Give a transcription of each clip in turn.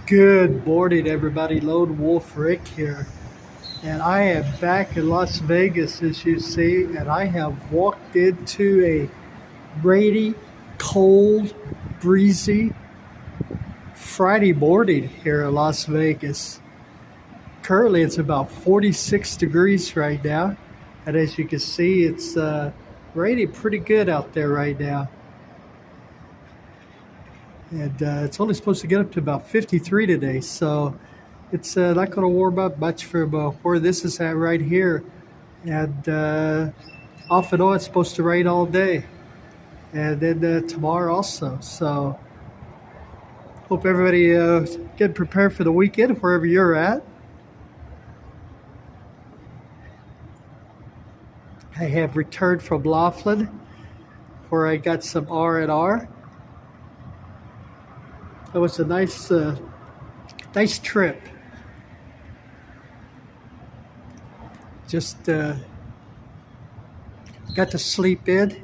Good morning, everybody. Lone Wolf Rick here, and I am back in Las Vegas, as you see, and I have walked into a rainy, cold, breezy Friday morning here in Las Vegas. Currently, it's about 46 degrees right now, and as you can see, it's raining pretty good out there right now. And it's only supposed to get up to about 53 today, so it's not going to warm up much from where this is at right here. And off and on, it's supposed to rain all day, and then tomorrow also. So hope everybody get prepared for the weekend wherever you're at. I have returned from Laughlin, where I got some R&R. It was a nice trip. Just got to sleep in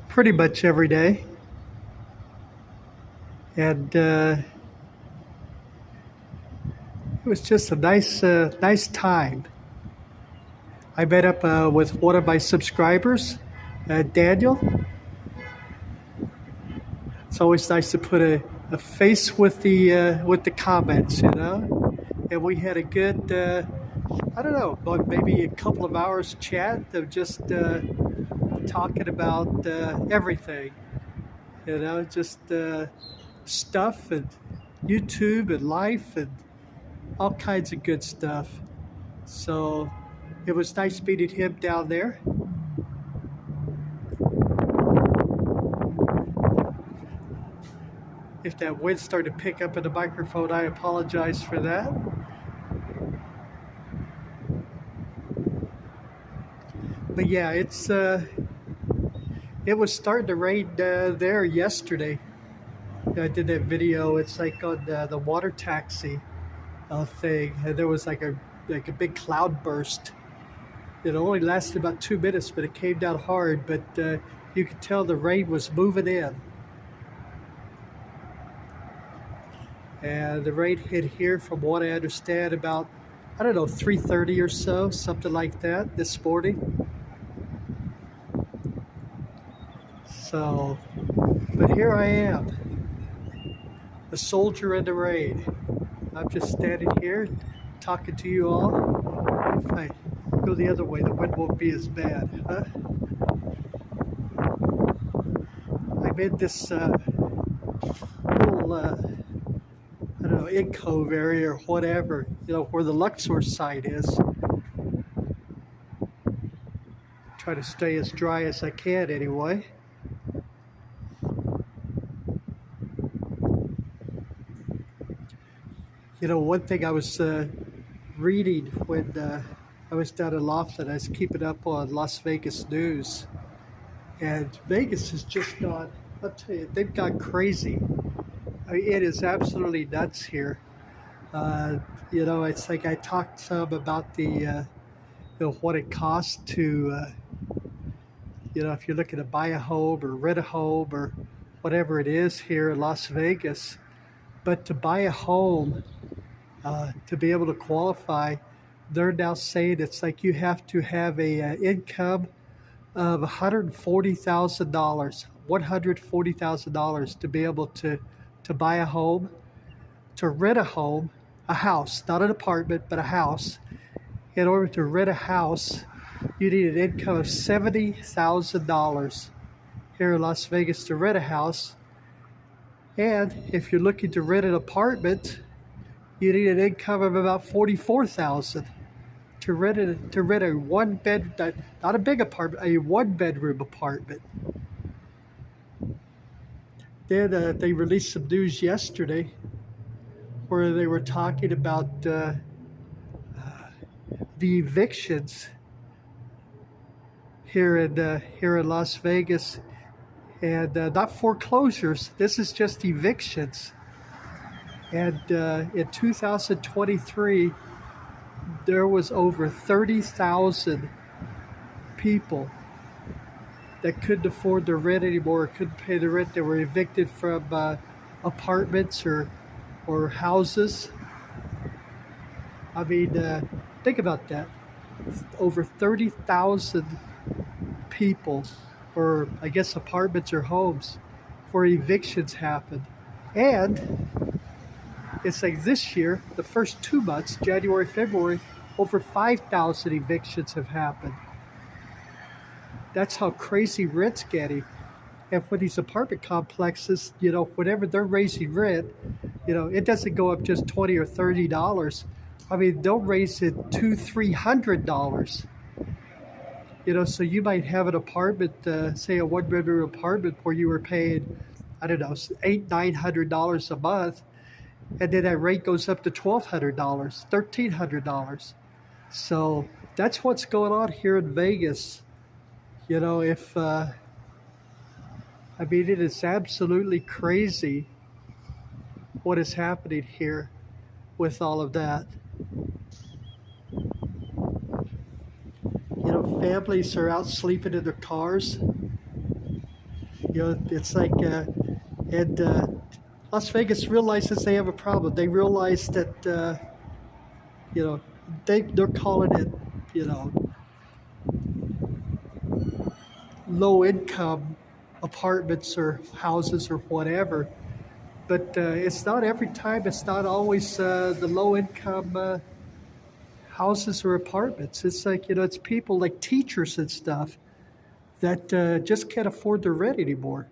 pretty much every day, and it was just a nice time. I met up with one of my subscribers, Daniel. It's always nice to put a face with the comments, you know. And we had a good, I don't know, about maybe a couple of hours chat of just talking about everything, you know, just stuff and YouTube and life and all kinds of good stuff. So it was nice meeting him down there. If that wind started to pick up in the microphone, I apologize for that. But yeah, it was starting to rain there yesterday. I did that video. It's like on the water taxi thing, and there was like a big cloud burst. It only lasted about 2 minutes, but it came down hard. But you could tell the rain was moving in. And the rain hit here, from what I understand, about, I don't know, 3:30 or so, something like that, this morning. So, but here I am, a soldier in the rain. I'm just standing here talking to you all. If I go the other way, the wind won't be as bad, huh? I'm in this little I don't know, in Cove area or whatever, you know, where the Luxor site is. Try to stay as dry as I can anyway. You know, one thing I was reading when I was down in Laughlin, I was keeping up on Las Vegas news. And Vegas has just gone, I'll tell you, they've gone crazy. I mean, it is absolutely nuts here. You know, it's like I talked some about the, you know, what it costs to, you know, if you're looking to buy a home or rent a home or whatever it is here in Las Vegas. But to buy a home, to be able to qualify, they're now saying it's like you have to have a income of $140,000 to be able to buy a home, to rent a home, a house, not an apartment, but a house. In order to rent a house, you need an income of $70,000 here in Las Vegas to rent a house. And if you're looking to rent an apartment, you need an income of about $44,000 to rent a one bed, not a big apartment, a 1-bedroom apartment. Then they released some news yesterday where they were talking about the evictions here in Las Vegas, and not foreclosures. This is just evictions. And in 2023, there was over 30,000 people that couldn't afford their rent anymore, or couldn't pay the rent. They were evicted from apartments or or houses. I mean, think about that. Over 30,000 people, or I guess apartments or homes, for evictions happened. And it's like this year, the first 2 months, January, February, over 5,000 evictions have happened. That's how crazy rent's getting. And for these apartment complexes, whenever they're raising rent, it doesn't go up just $20 or $30. I mean, they'll raise it $200-300. So you might have an apartment, say a one-bedroom apartment, where you were paying, I don't know, $800-900 a month, and then that rate goes up to $1,200, $1,300. So that's what's going on here in Vegas. If I mean, it is absolutely crazy what is happening here with all of that. Families are out sleeping in their cars. It's like, and Las Vegas realizes they have a problem. They realize that, they're calling it, low income apartments or houses or whatever. But it's not every time. It's not always the low income houses or apartments. It's like, it's people like teachers and stuff that just can't afford their rent anymore.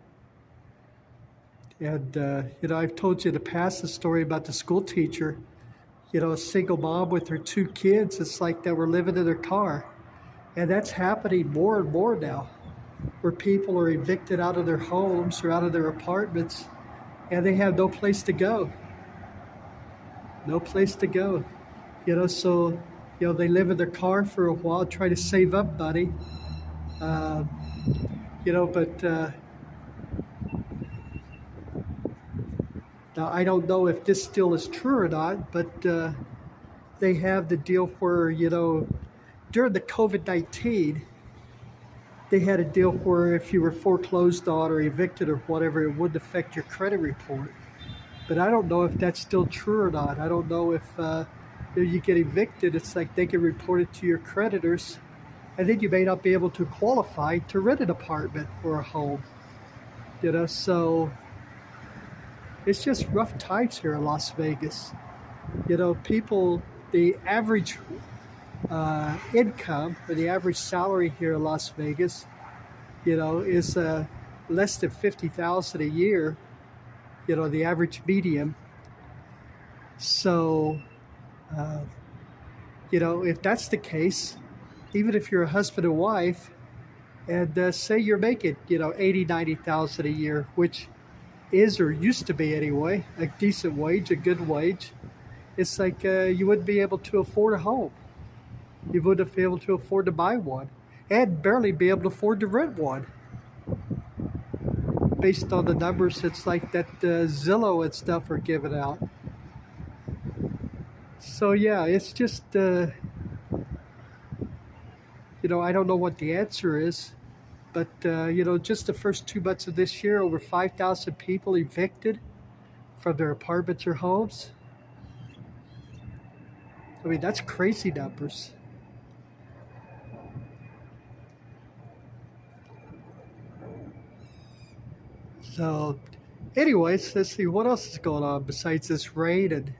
And, I've told you in the past the story about the school teacher, a single mom with her 2 kids. It's like they were living in their car. And that's happening more and more now, where people are evicted out of their homes or out of their apartments, and they have no place to go. No place to go. So, they live in their car for a while, try to save up money. But now I don't know if this still is true or not, but they have the deal where, during the COVID-19, they had a deal where if you were foreclosed on or evicted or whatever, it wouldn't affect your credit report. But I don't know if that's still true or not. I don't know if you get evicted, it's like they can report it to your creditors, and then you may not be able to qualify to rent an apartment or a home. So it's just rough times here in Las Vegas. People, the average income or the average salary here in Las Vegas, is less than $50,000 a year. The average median. So, if that's the case, even if you're a husband and wife, and say you're making, $80,000, $90,000 a year, which is or used to be anyway, a decent wage, a good wage, it's like you wouldn't be able to afford a home. You wouldn't be able to afford to buy one, and barely be able to afford to rent one. Based on the numbers, it's like that Zillow and stuff are giving out. So yeah, it's just, I don't know what the answer is, but just the first 2 months of this year, over 5,000 people evicted from their apartments or homes. I mean, that's crazy numbers. So, anyways, let's see what else is going on besides this rain. And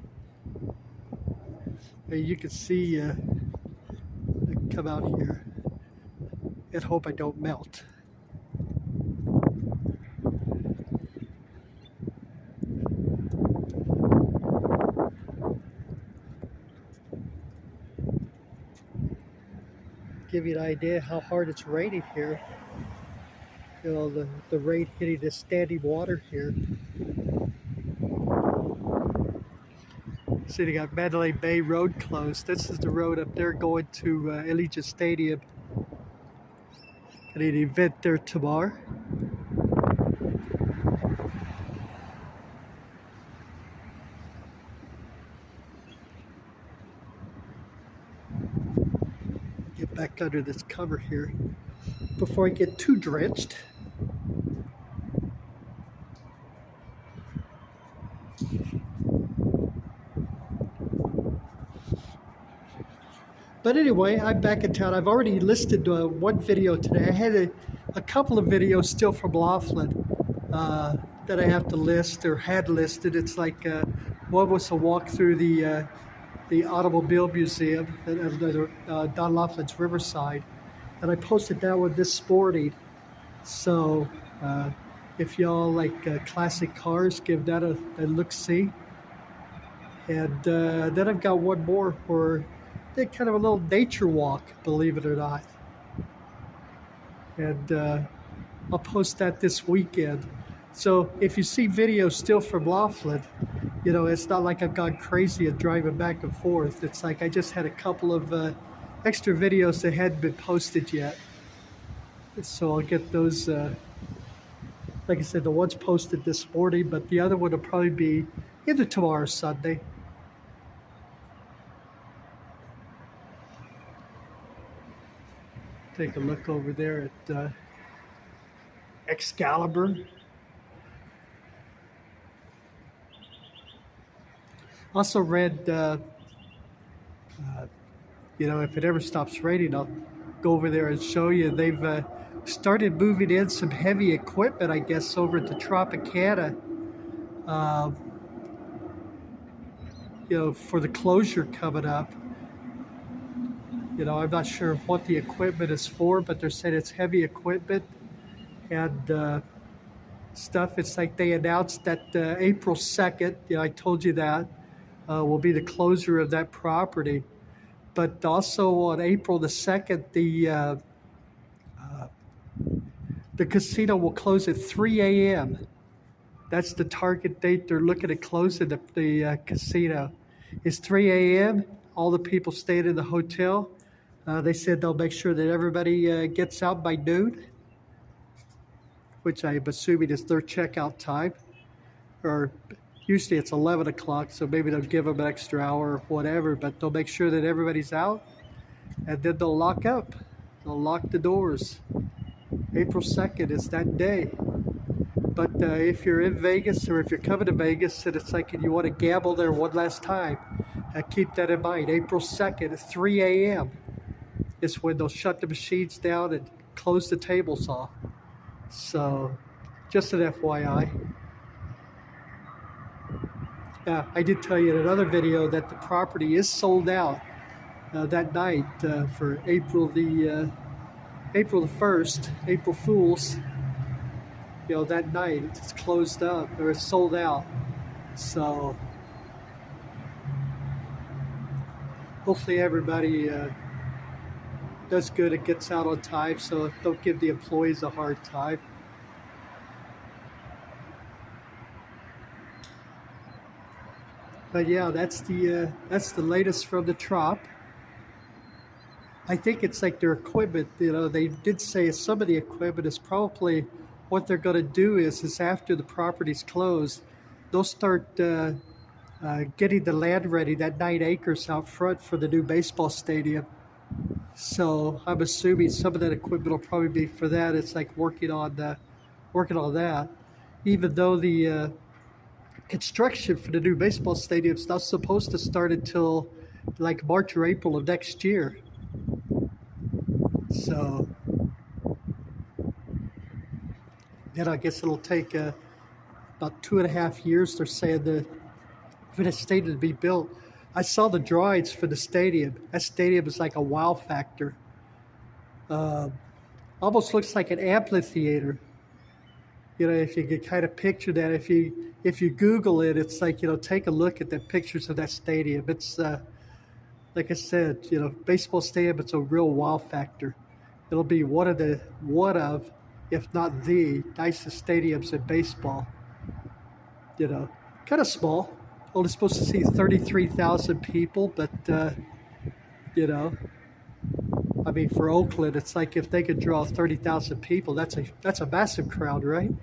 you can see, I can come out here and hope I don't melt. Give you an idea how hard it's raining here. The rain hitting the standing water here. See, they got Mandalay Bay Road closed. This is the road up there going to Allegiant Stadium. Got an event there tomorrow. Get back under this cover here before I get too drenched. But anyway, I'm back in town. I've already listed one video today. I had a couple of videos still from Laughlin that I have to list or had listed. It's like one was a walk through the Automobile Museum at Don Laughlin's Riverside, and I posted that one this morning. So if y'all like classic cars, give that a look-see. And then I've got one more for kind of a little nature walk, believe it or not. And I'll post that this weekend. So if you see videos still from Laughlin, you know, it's not like I've gone crazy at driving back and forth. It's like I just had a couple of extra videos that hadn't been posted yet. So I'll get those, like I said, the one's posted this morning, but the other one will probably be either tomorrow or Sunday. Take a look over there at Excalibur. Also read, you know, if it ever stops raining, I'll go over there and show you. They've started moving in some heavy equipment, I guess, over to Tropicana, you know, for the closure coming up. You know, I'm not sure what the equipment is for, but they're saying it's heavy equipment and stuff. It's like they announced that April 2nd, you know, I told you that, will be the closure of that property. But also on April the 2nd, the casino will close at 3 a.m. That's the target date they're looking at closing the casino. It's 3 a.m. All the people staying in the hotel. They said they'll make sure that everybody gets out by noon, which I'm assuming is their checkout time. Or usually it's 11 o'clock, so maybe they'll give them an extra hour or whatever, but they'll make sure that everybody's out, and then they'll lock up. They'll lock the doors. April 2nd is that day. But if you're in Vegas or if you're coming to Vegas and it's like and you want to gamble there one last time, keep that in mind. April 2nd at 3 a.m. is when they'll shut the machines down and close the tables off. So just an FYI. I did tell you in another video that the property is sold out that night for April the 1st, April Fools. You know, that night it's closed up or it's sold out. So hopefully everybody does good and gets out on time, so don't give the employees a hard time. But yeah, that's the latest from the Trop. I think it's like their equipment. You know, they did say some of the equipment is probably what they're going to do is after the property's closed, they'll start getting the land ready, that 9 acres out front for the new baseball stadium. So I'm assuming some of that equipment will probably be for that. It's like working on that, even though the construction for the new baseball stadium is not supposed to start until like March or April of next year. So then I guess it'll take about 2.5 years, they're saying, for the stadium to be built. I saw the drawings for the stadium. That stadium is like a wow factor. Almost looks like an amphitheater. You know, if you could kind of picture that, if you Google it, it's like, you know, take a look at the pictures of that stadium. It's like I said, you know, baseball stadium. It's a real wow factor. It'll be one of, if not the nicest stadiums in baseball. You know, kind of small. Only supposed to see 33,000 people, but you know, I mean, for Oakland, it's like if they could draw 30,000 people, that's a massive crowd, right?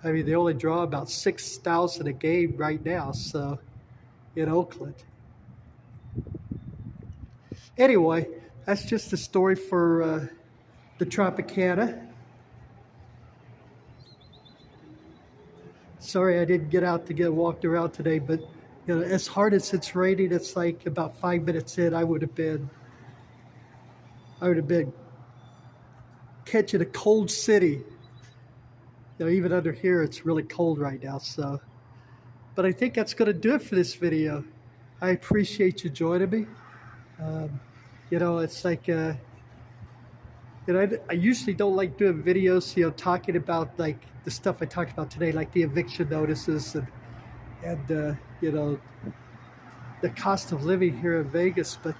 I mean, they only draw about 6,000 a game right now, so in Oakland. Anyway, that's just the story for the Tropicana. Sorry I didn't get out to get walked around today, but you know, as hard as it's raining, it's like about 5 minutes in, I would have been I would have been catching a cold city. Even under here, it's really cold right now. So, but I think that's going to do it for this video. I appreciate you joining me. It's like, I usually don't like doing videos, talking about like the stuff I talked about today, like the eviction notices and the cost of living here in Vegas. But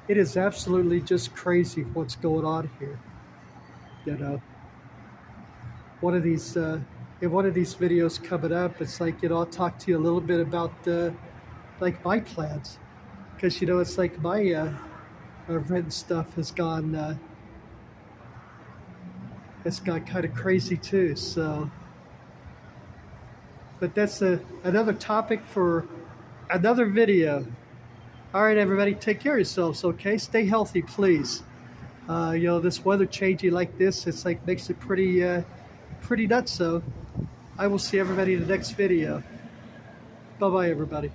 it is absolutely just crazy what's going on here. One of these in one of these videos coming up, it's like, I'll talk to you a little bit about like my plans, because it's like my rent stuff has gone it's got kind of crazy too. So, but that's another topic for another video. All right, everybody, take care of yourselves, okay? Stay healthy, please. This weather changing like this, it's like makes it pretty nuts. So I will see everybody in the next video. Bye-bye, everybody.